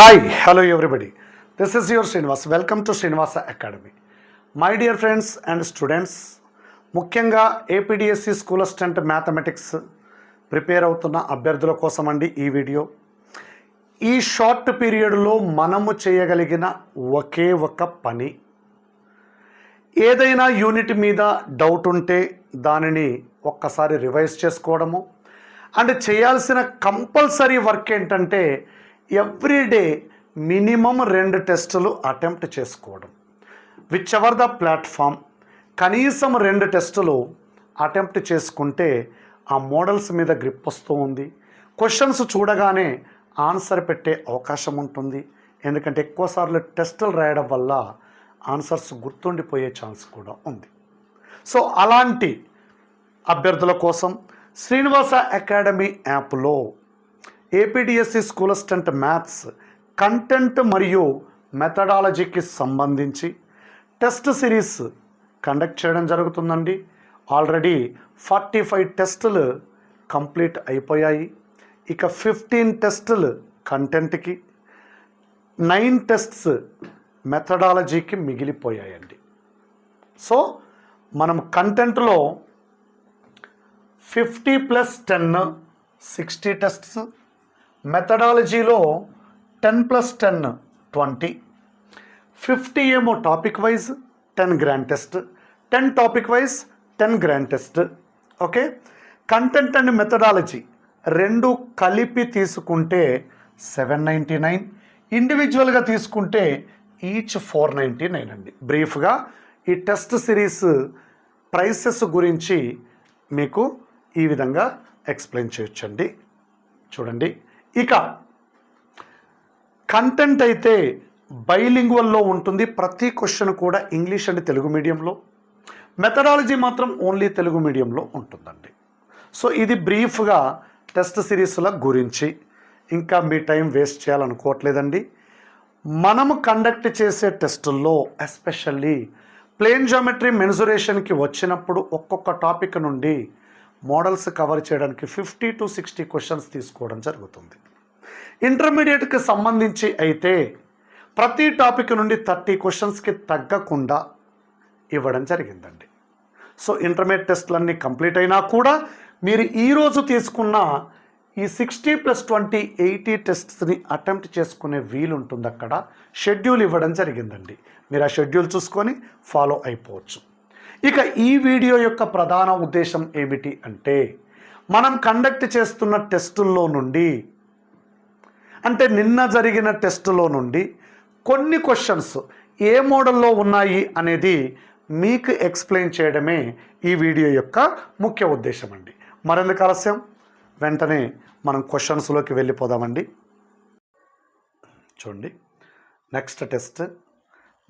Hi, hello everybody. This is your Srinivas. Welcome to Srinivasa Academy. My dear friends and students, ముఖ్యంగా APDSC school assistant mathematics prepare అవుతున్న అభ్యర్థుల కోసం అండి ఈ video. ఈ short పీరియడ్లో మనము చేయగలిగిన ఒకే ఒక పని, ఏదైనా యూనిట్ మీద డౌట్ ఉంటే దానిని ఒక్కసారి రివైజ్ చేసుకోవడము అండ్ చేయాల్సిన కంపల్సరీ వర్క్ ఏంటంటే ఎవ్రీడే మినిమం 2 టెస్టులు అటెంప్ట్ చేసుకోవడం. విచ్ ఎవర్ ద ప్లాట్ఫామ్ కనీసం 2 టెస్టులు అటెంప్ట్ చేసుకుంటే ఆ మోడల్స్ మీద గ్రిప్ వస్తూ ఉంది. క్వశ్చన్స్ చూడగానే ఆన్సర్ పెట్టే అవకాశం ఉంటుంది. ఎందుకంటే ఎక్కువసార్లు టెస్టులు రాయడం వల్ల ఆన్సర్స్ గుర్తుండిపోయే ఛాన్స్ కూడా ఉంది. సో అలాంటి అభ్యర్థుల కోసం శ్రీనివాస అకాడమీ యాప్లో APDSC school assistant maths content మరియు మెథడాలజీకి సంబంధించి టెస్ట్ సిరీస్ కండక్ట్ చేయడం జరుగుతుందండి. ఆల్రెడీ 45 టెస్టులు కంప్లీట్ అయిపోయాయి. ఇక 15 టెస్టులు కంటెంట్కి, 9 టెస్ట్స్ మెథడాలజీకి మిగిలిపోయాయండి. సో మనం కంటెంట్లో 50+10 60 టెస్ట్స్, మెథడాలజీలో 10+10 20, 50 ఏమో topic wise 10 grand test, 10 topic wise 10 grand test. Okay, content and methodology రెండు కలిపి తీసుకుంటే 799, ఇండివిజువల్గా తీసుకుంటే ఈచ్ 499 అండి. బ్రీఫ్గా ఈ టెస్ట్ సిరీస్ ప్రైసెస్ గురించి మీకు ఈ విధంగా ఎక్స్ప్లెయిన్ చేయొచ్చండి. చూడండి, ఇక కంటెంట్ అయితే బైలింగ్వల్లో ఉంటుంది. ప్రతి క్వశ్చన్ కూడా ఇంగ్లీష్ అండ్ తెలుగు మీడియంలో, మెథడాలజీ మాత్రం ఓన్లీ తెలుగు మీడియంలో ఉంటుందండి. సో ఇది బ్రీఫ్గా టెస్ట్ సిరీస్ల గురించి. ఇంకా మీ టైం వేస్ట్ చేయాలనుకోవట్లేదండి. మనము కండక్ట్ చేసే టెస్టుల్లో ఎస్పెషల్లీ ప్లేన్ జామెట్రీ మెన్సురేషన్కి వచ్చినప్పుడు ఒక్కొక్క టాపిక్ నుండి మోడల్స్ కవర్ చేయడానికి 50 to 60 క్వశ్చన్స్ తీసుకోవడం జరుగుతుంది. ఇంటర్మీడియట్కి సంబంధించి అయితే ప్రతి టాపిక్ నుండి 30 క్వశ్చన్స్కి తగ్గకుండా ఇవ్వడం జరిగిందండి. సో ఇంటర్మీడియట్ టెస్టులన్నీ కంప్లీట్ అయినా కూడా మీరు ఈరోజు తీసుకున్న ఈ 60+20 80 టెస్ట్స్ని అటెంప్ట్ చేసుకునే వీలు ఉంటుంది. అక్కడ షెడ్యూల్ ఇవ్వడం జరిగిందండి. మీరు ఆ షెడ్యూల్ చూసుకొని ఫాలో అయిపోవచ్చు. ఇక ఈ వీడియో యొక్క ప్రధాన ఉద్దేశం ఏమిటి అంటే, మనం కండక్ట్ చేస్తున్న టెస్టుల్లో నుండి, అంటే నిన్న జరిగిన టెస్టులో నుండి కొన్ని క్వశ్చన్స్ ఏ మోడల్లో ఉన్నాయి అనేది మీకు ఎక్స్ప్లెయిన్ చేయడమే ఈ వీడియో యొక్క ముఖ్య ఉద్దేశం అండి. మరెందుకు ఆలస్యం, వెంటనే మనం క్వశ్చన్స్లోకి వెళ్ళిపోదామండి. చూడండి, నెక్స్ట్ టెస్ట్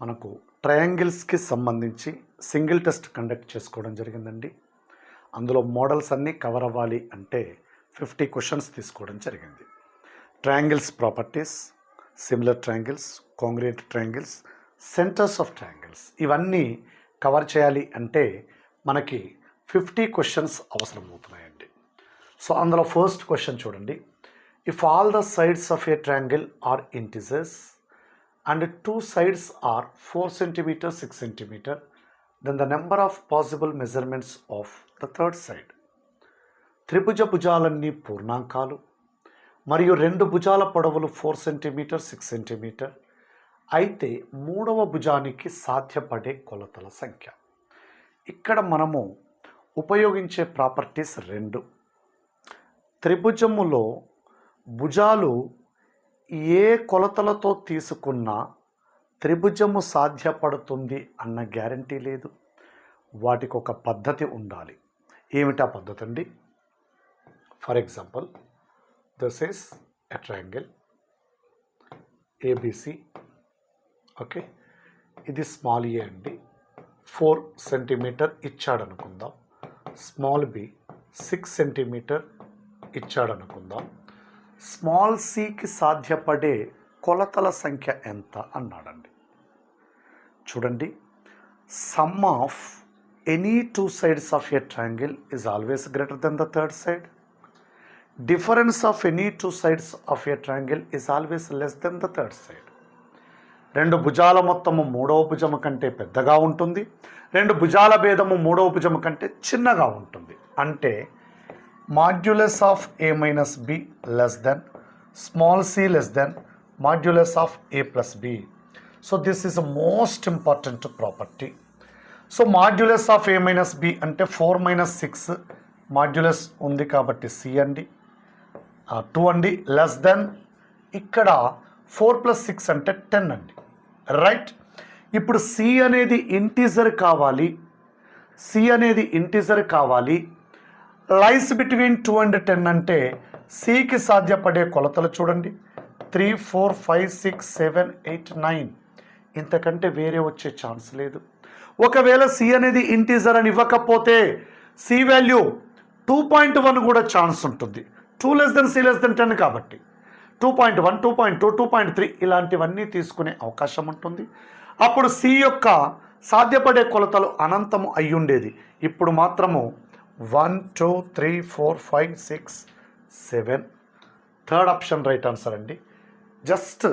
మనకు ట్రయాంగిల్స్కి సంబంధించి సింగిల్ టెస్ట్ కండక్ట్ చేసుకోవడం జరిగిందండి. అందులో మోడల్స్ అన్నీ కవర్ అవ్వాలి అంటే 50 క్వశ్చన్స్ తీసుకోవడం జరిగింది. Triangles properties, similar triangles, congruent triangles, centres of triangles, ఇవన్నీ కవర్ చేయాలి అంటే మనకి 50 క్వశ్చన్స్ అవసరం అవుతున్నాయండి. సో అందులో ఫస్ట్ క్వశ్చన్ చూడండి. If all the sides of a triangle are integers and 2 sides are 4 cm, 6 cm, then the number of possible measurements of the third side. త్రిభుజ భుజాలన్నీ పూర్ణాంకాలు మరియు 2 భుజాల పొడవులు 4 cm, 6 cm అయితే మూడవ భుజానికి సాధ్యపడే కొలతల సంఖ్య. ఇక్కడ మనము ఉపయోగించే ప్రాపర్టీస్ 2. త్రిభుజములో భుజాలు ఏ కొలతలతో తీసుకున్నా త్రిభుజము సాధ్యపడుతుంది అన్న గ్యారంటీ లేదు. వాటికి ఒక పద్ధతి ఉండాలి. ఏమిటా పద్ధతి అండి? For example, this is a triangle ABC. Okay, ఇది స్మాల్ ఏ అండి, 4 cm ఇచ్చాడనుకుందాం. స్మాల్ బి 6 cm ఇచ్చాడనుకుందాం. స్మాల్ సికి సాధ్యపడే కొలతల సంఖ్య ఎంత అన్నాడండి. చూడండి, sum of any 2 sides of a triangle is always greater than the third side. difference of any two sides of a triangle is always less than the third side. రెండు భుజాల మొత్తము మూడవ భుజము కంటే పెద్దగా ఉంటుంది, రెండు భుజాల భేదము మూడవ భుజము కంటే చిన్నగా ఉంటుంది. అంటే modulus of a minus b less than small c less than modulus of a plus b. So this is most important property. So modulus of a minus b అంటే 4 మైనస్ 6 మాడ్యులస్ ఉంది కాబట్టి c అండి, 2 అండి, less than ఇక్కడ 4 plus 6 అంటే 10 అండి, right. ఇప్పుడు c అనేది ఇంటీజర్ కావాలి, c అనేది ఇంటీజర్ కావాలి. లైస్ బిట్వీన్ 2 అండ్ 10 అంటే cకి సాధ్యపడే కొలతలు చూడండి, 3 4 5 6 7 8 9. ఇంతకంటే వేరే వచ్చే ఛాన్స్ లేదు. ఒకవేళ c అనేది ఇంటీజర్ అని ఇవ్వకపోతే c వాల్యూ 2.1 కూడా ఛాన్స్ ఉంటుంది. 2 less than c less than 10 కాబట్టి 2.1 2.2 2.3 ఇలాంటివన్నీ తీసుకునే అవకాశం ఉంటుంది. అప్పుడు c యొక్క సాధ్యపడే కొలతలు అనంతము అయ్యుండేది. ఇప్పుడు మాత్రము 1 2 3 4 5 6 7. థర్డ్ ఆప్షన్ రైట్ ఆన్సర్ అండి. జస్ట్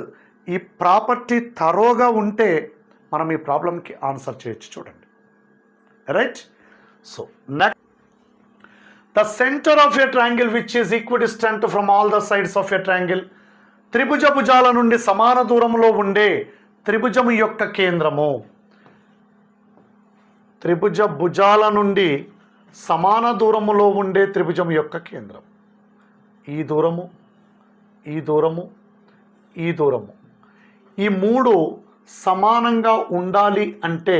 ఈ ప్రాపర్టీ తరోగా ఉంటే మనం ఈ ప్రాబ్లంకి ఆన్సర్ చేయొచ్చు చూడండి, right. So next, the center of a triangle which is equidistant from all the sides of a triangle. త్రిభుజ భుజాల నుండి సమాన దూరంలో ఉండే త్రిభుజము యొక్క కేంద్రము. త్రిభుజ భుజాల నుండి సమాన దూరములో ఉండే త్రిభుజం యొక్క కేంద్రం. ఈ దూరము, ఈ దూరము, ఈ దూరము, ఈ మూడు సమానంగా ఉండాలి అంటే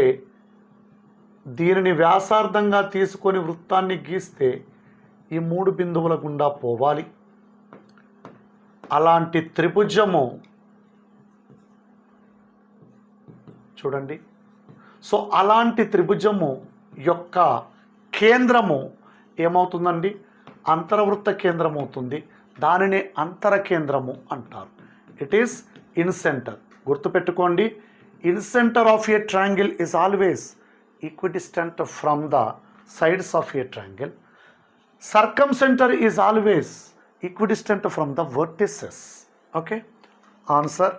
దీనిని వ్యాసార్థంగా తీసుకొని వృత్తాన్ని గీస్తే ఈ మూడు బిందువుల గుండా పోవాలి. అలాంటి త్రిభుజము చూడండి. సో అలాంటి త్రిభుజము యొక్క కేంద్రము ఏమవుతుందండి? అంతర్వృత్త కేంద్రం అవుతుంది. దానినే అంతర కేంద్రము అంటారు. It is incentre. గుర్తుపెట్టుకోండి, incentre of a triangle is always equidistant from the sides of a triangle. Circumcentre is always equidistant from the vertices. Okay, answer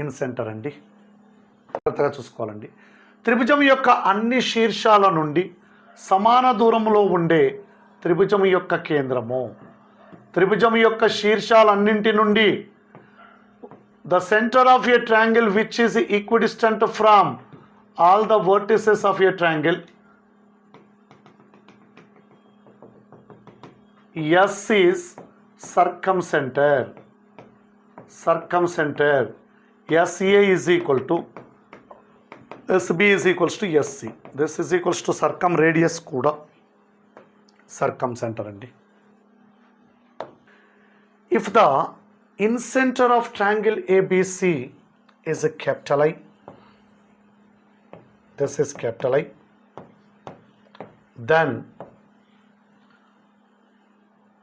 incentre అండి. జాగ్రత్తగా చూసుకోవాలండి. త్రిభుజం యొక్క అన్ని శీర్షాల నుండి సమాన దూరంలో ఉండే త్రిభుజం యొక్క కేంద్రము. త్రిభుజం యొక్క శీర్షాలన్నింటి నుండి the center of a triangle which is equidistant from all the vertices of a triangle. S is circumcenter. Circumcenter. SA is equal to SB is equals to SC. This is equals to circumradius kuda circumcenter andi. If the in center of triangle ABC is a capital I, this is capital I, then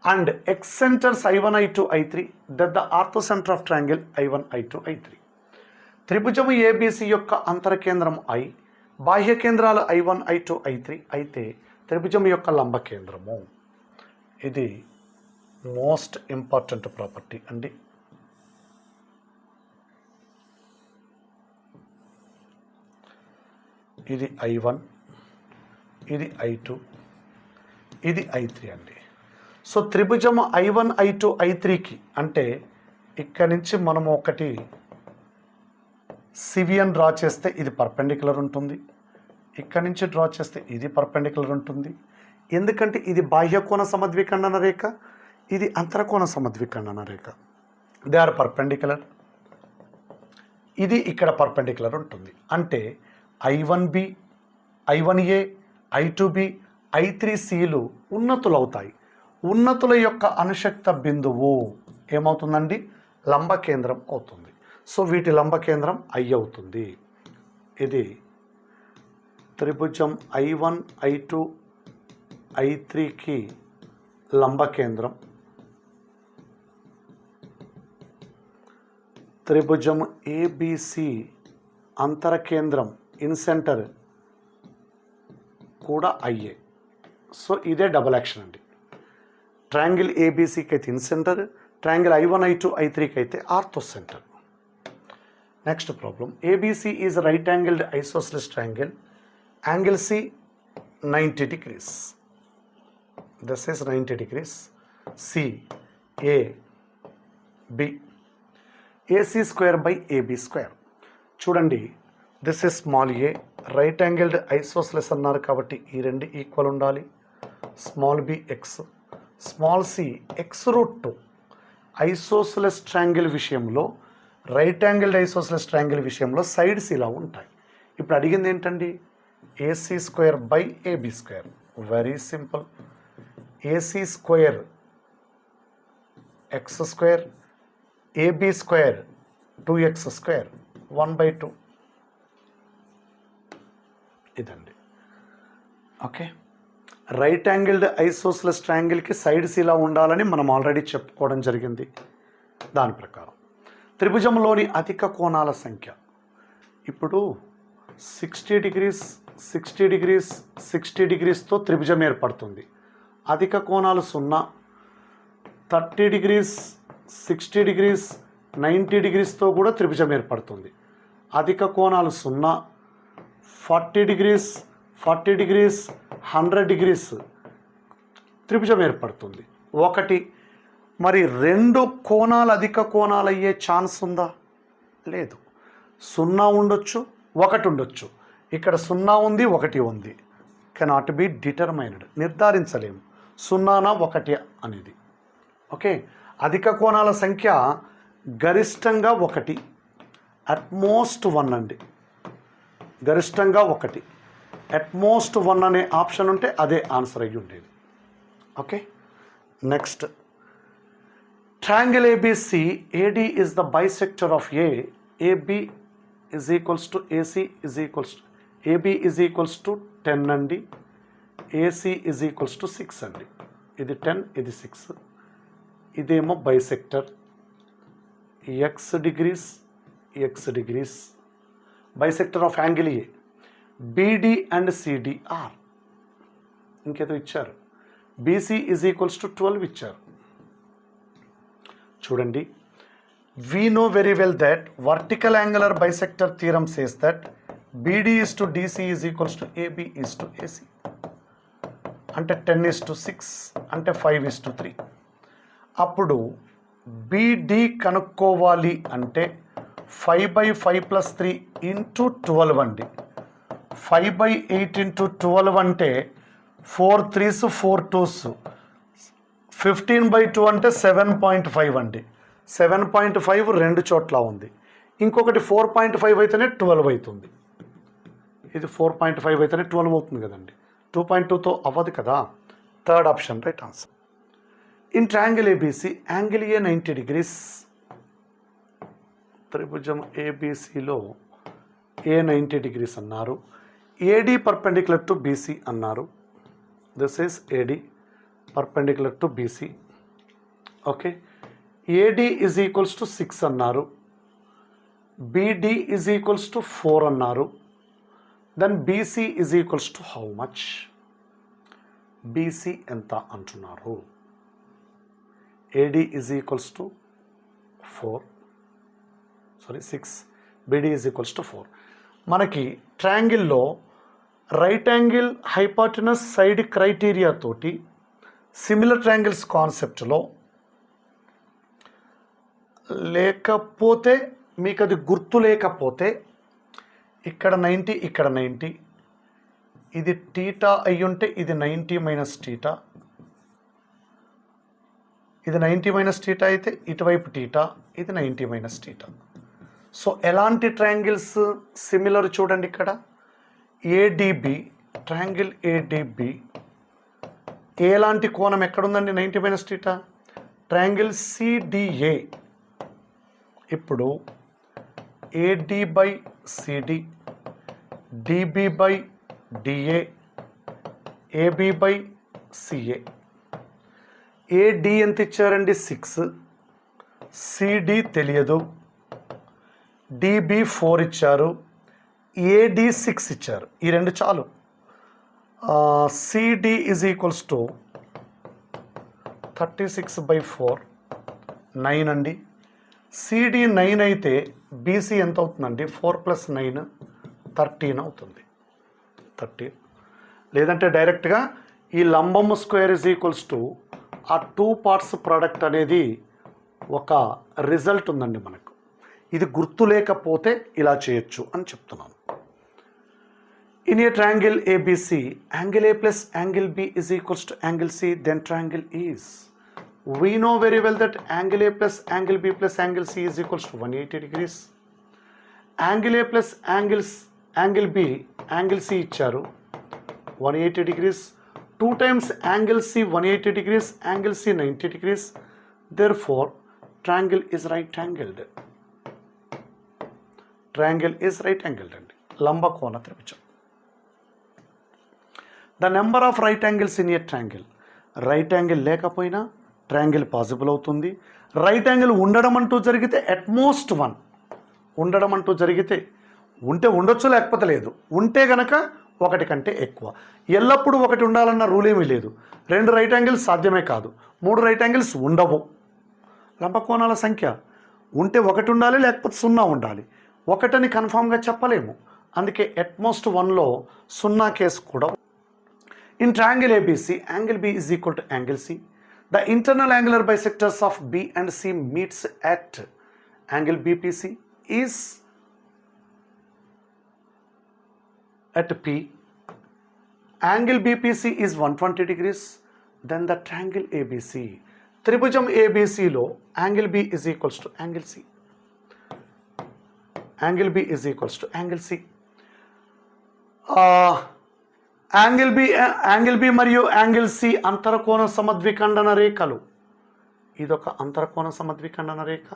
and excenters I1 I2 I3, that the orthocenter of triangle I1 I2 I3. త్రిభుజము ABC యొక్క అంతర కేంద్రం I, బాహ్య కేంద్రాలు I1 I2 I3 అయితే త్రిభుజము యొక్క లంబ కేంద్రము. ఇది మోస్ట్ ఇంపార్టెంట్ ప్రాపర్టీ అండి. ఇది I1, ఇది I2, ఇది I3 అండి. సో త్రిభుజము I1 I2 I3కి అంటే ఇక్కడి నుంచి మనము ఒకటి సివియన్ డ్రా చేస్తే ఇది పర్పెండిక్యులర్ ఉంటుంది, ఇక్కడి నుంచి డ్రా చేస్తే ఇది పర్పెండిక్యులర్ ఉంటుంది. ఎందుకంటే ఇది బాహ్య కోణ సమద్విఖండన రేఖ, ఇది అంతరకోణ సమద్విఖండన రేఖ. They are perpendicular. ఇది ఇక్కడ పర్పెండిక్యులర్ ఉంటుంది. అంటే I1B, I1A, I2B, I3Cలు ఉన్నతులు అవుతాయి. ఉన్నతుల యొక్క అనుశక్త బిందువు ఏమవుతుందండి? లంబ కేంద్రం అవుతుంది. సో వీటి లంబ కేంద్రం I అవుతుంది. ఇది త్రిభుజం I1 I2 I3కి లంబ కేంద్రం. త్రిభుజం ABC అంతర కేంద్రం ఇన్ సెంటర్ కూడా IA. సో ఇదే డబుల్ యాక్షన్ అండి. ట్రయాంగిల్ ఏబీసీకి అయితే incentre, triangle I1 I2 I3కి అయితే orthocentre. Next problem, ABC is right angled isosceles triangle, angle C 90 degrees. This is 90 degrees. C, A, B. AC square by AB square. చూడండి, this is small a, right angled isosceles అన్నారు కాబట్టి ఈ రెండు equal ఉండాలి. Small b x, small c x√2. Isosceles triangle విషయంలో, right angled isosceles triangle విషయంలో sides ఇలా ఉంటాయి. ఇప్పుడు అడిగింది ఏంటండి, AC square by AB square. Very simple. AC square x square, AB square 2x square 1/2. ఇదండి. ఓకే, రైట్ యాంగిల్డ్ ఐసోస్సెలస్ ట్రయాంగిల్కి సైడ్స్ ఇలా ఉండాలని మనం ఆల్రెడీ చెప్పుకోవడం జరిగింది. దాని ప్రకారం త్రిభుజంలోని అధిక కోణాల సంఖ్య, ఇప్పుడు 60 degrees 60 degrees 60 degreesతో త్రిభుజం ఏర్పడుతుంది. అధిక కోణాలు 0, 30 degrees 60 degrees 90 degreesతో కూడా త్రిభుజం ఏర్పడుతుంది. అధిక కోణాలు 0, 40 degrees 40 degrees 100 degrees త్రిభుజం ఏర్పడుతుంది. ఒకటి, మరి రెండు కోణాలు అధిక కోణాలు అయ్యే ఛాన్స్ ఉందా? లేదు. 0 ఉండొచ్చు, 1 ఉండొచ్చు. ఇక్కడ 0 ఉంది, 1 ఉంది. కెనాట్ బి డిటర్మైన్డ్, నిర్ధారించలేము 0నా 1 అనేది. ఓకే, అధిక కోణాల సంఖ్య గరిష్టంగా 1, అట్మోస్ట్ 1 అండి. గరిష్టంగా 1, అట్మోస్ట్ 1 అనే ఆప్షన్ ఉంటే అదే ఆన్సర్ అయ్యి ఉండేది. Okay, next, triangle ABC, AD is the bisector of A, AB is equals to AC is equals to AB is equals to 10 అండి, AC is equals to 6 అండి. ఇది 10, ఇది 6. ఇదేమో bisector, x degrees x degrees, bisector of angle A. BD and CD are, ఇంకేదో ఇచ్చారు. BC is equals to 12 ఇచ్చారు. చూడండి, we know very well that vertical angular bisector theorem says that BD is to DC is equals to AB is to AC. అంటే 10:6 అంటే 5:3. అప్పుడు BD కనుక్కోవాలి అంటే 5/5 + 3 × 12 అండి. 5/8 × 12 అంటే 4 3s 4 2s, 15/2 అంటే 7.5 అండి. 7.5 రెండు చోట్ల ఉంది. ఇంకొకటి 4.5 అయితేనే 12 అవుతుంది. ఇది 4.5 అయితేనే 12 అవుతుంది కదండి. 2.2తో అవ్వదు కదా. Third option right answer. In triangle ABC, angle A 90 degrees. త్రిభుజం ఏబిసిలో ఏ 90 degrees అన్నారు. ఏడి పర్పెండిక్యులర్ టు బీసీ అన్నారు. This is AD perpendicular to BC. Okay, AD is equals to 6 అన్నారు. బీడి ఈజ్ ఈక్వల్స్ టు 4 అన్నారు. Then BC is equals to how much? BC ఎంత అంటున్నారు? AD is equals to 6, BD is equals to 4. మనకి ట్రయాంగిల్లో right angle hypotenuse side criteria తోటి similar triangles కాన్సెప్ట్లో లేకపోతే, మీకు అది గుర్తు లేకపోతే, ఇక్కడ 90 ఇక్కడ 90, ఇది టీటా అయ్యుంటే ఇది 90 మైనస్ టీటా, ఇది 90 మైనస్ టీటా అయితే ఇటువైపు టీటా, ఇది 90 మైనస్ టీటా. సో ఎలాంటి ట్రయాంగిల్స్ సిమిలర్ చూడండి, ఇక్కడ ఏడిబి, ట్రయాంగిల్ ఏడిబి ఎలాంటి కోణం ఎక్కడుందండి? 90 మైనస్ టీటా. ట్రయాంగిల్ సిడిఏ, ఇప్పుడు AD by CD, DB by DA, AB by CA. AD ఎంత ఇచ్చారండి? 6. సిడి తెలియదు. డిబి 4 ఇచ్చారు. ఏడి 6 ఇచ్చారు. ఈ రెండు చాలు. సిడి ఈజ్ ఈక్వల్స్ టు 36/4 9 అండి. సిడి 9 అయితే బీసీ ఎంత అవుతుందండి? 4 + 9 13 అవుతుంది. 13. లేదంటే డైరెక్ట్గా ఈ లంబము స్క్వేర్ ఇజ్ ఈక్వల్స్ టు ఆ 2 పార్ట్స్ ప్రోడక్ట్ అనేది ఒక రిజల్ట్ ఉందండి మనకు. ఇది గుర్తు లేకపోతే ఇలా చేయొచ్చు అని చెప్తున్నాను. In a triangle ABC, angle A plus angle B is equals to angle C, then triangle is. We know very well that angle A plus angle B plus angle C is equals to 180 degrees. Angle A plus angle B, angle C ఇచ్చారు 180 degrees. 2 times angle C 180 degrees, angle C 90 degrees. Therefore, triangle is right angled. Triangle is right angled అండి. లంబకోణ త్రిభుజం. The number of right angles in a triangle. Right angle లేకపోయినా triangle possible అవుతుంది. Right angle ఉండడం అంటూ జరిగితే utmost 1 ఉండడం అంటూ జరిగితే, ఉంటే ఉండొచ్చు లేకపోతే లేదు, ఉంటే గనక 1 కంటే ఎక్కువ. ఎల్లప్పుడూ 1 ఉండాలన్న రూల్ ఏమీ లేదు. 2 రైట్ యాంగిల్స్ సాధ్యమే కాదు, 3 రైట్ యాంగిల్స్ ఉండవు. లంబకోణాల సంఖ్య ఉంటే 1 ఉండాలి, లేకపోతే 0 ఉండాలి. 1 అని కన్ఫామ్గా చెప్పలేము. అందుకే అట్మోస్ట్ 1లో 0 కేసు కూడా. In triangle ABC, angle B is equal to angle C. The internal angular bisectors of B and C meets at angle BPC is at P. Angle BPC is 120 degrees. Then the triangle ABC. Tribhujam ABCలో angle B is equals to angle C. Angle B is equals to angle C. Angle B మరియు angle C అంతరకోణ సమద్విఖండన రేఖలు. ఇదొక అంతరకోణ సమద్విఖండన రేఖ,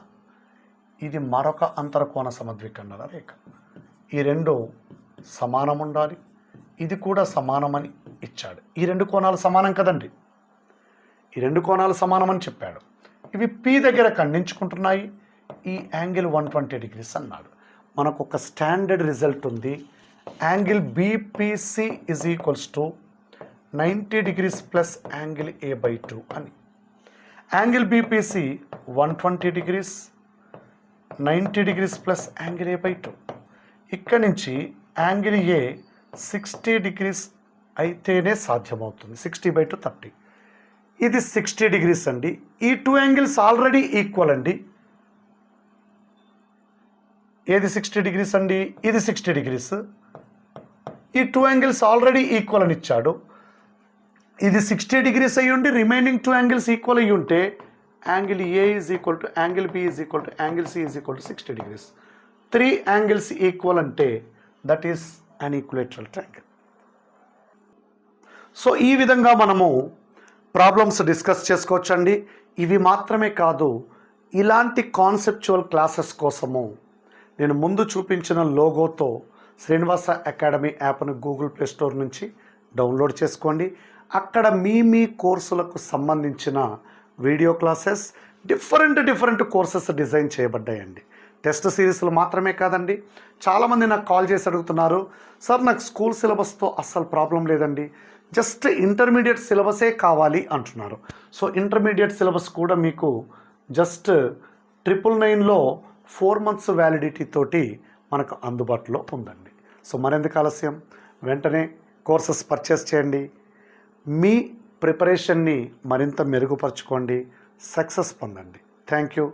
ఇది మరొక అంతరకోణ సమద్విఖండన రేఖ. ఈ 2 సమానం ఉండాలి, ఇది కూడా సమానమని ఇచ్చాడు. ఈ 2 కోణాలు సమానం కదండి, ఈ 2 కోణాలు సమానమని చెప్పాడు. ఇవి పి దగ్గర ఖండించుకుంటున్నాయి. ఈ యాంగిల్ 120 degrees అన్నాడు. మనకు ఒక స్టాండర్డ్ రిజల్ట్ ఉంది. Angle BPC is equals to 90 degrees plus angle A/2 అని. Angle BPC 120 degrees, 90 degrees plus angle A/2. ఇక్కడ నుంచి యాంగిల్ A 60 degrees అయితేనే సాధ్యమవుతుంది. 60/2 30. ఇది 60 degrees అండి. ఈ 2 యాంగిల్స్ ఆల్రెడీ ఈక్వల్ అండి. ఏది 60 degrees అండి? ఇది 60 degrees. ఈ 2 యాంగిల్స్ ఆల్రెడీ ఈక్వల్ అని ఇచ్చాడు. ఇది 60 degrees అయ్యి ఉండి రిమైనింగ్ 2 యాంగిల్స్ ఈక్వల్ అయ్యి ఉంటే angle A is equal to angle B is equal to angle C is equal to 60 degrees. 3 angles equal అంటే that is an equilateral triangle. So ఈ విధంగా మనము ప్రాబ్లమ్స్ డిస్కస్ చేసుకోవచ్చండి. ఇవి మాత్రమే కాదు, ఇలాంటి కాన్సెప్చువల్ క్లాసెస్ కోసము నేను ముందు చూపించిన లోగోతో శ్రీనివాస అకాడమీ యాప్ను గూగుల్ ప్లే స్టోర్ నుంచి డౌన్లోడ్ చేసుకోండి. అక్కడ మీ కోర్సులకు సంబంధించిన video classes, different courses design చేయబడ్డాయండి. టెస్ట్ సిరీస్లు మాత్రమే కాదండి. చాలామంది నాకు కాల్ చేసి అడుగుతున్నారు, సార్ నాకు స్కూల్ సిలబస్తో అస్సలు ప్రాబ్లం లేదండి, జస్ట్ ఇంటర్మీడియట్ సిలబసే కావాలి అంటున్నారు. సో ఇంటర్మీడియట్ సిలబస్ కూడా మీకు జస్ట్ 999లో 4 months వ్యాలిడిటీ తోటి మనకు అందుబాటులో ఉందండి. సో మరెందుకు ఆలస్యం, వెంటనే కోర్సెస్ పర్చేస్ చేయండి. మీ ప్రిపరేషన్ని మరింత మెరుగుపరచుకోండి, సక్సెస్ పొందండి. Thank you.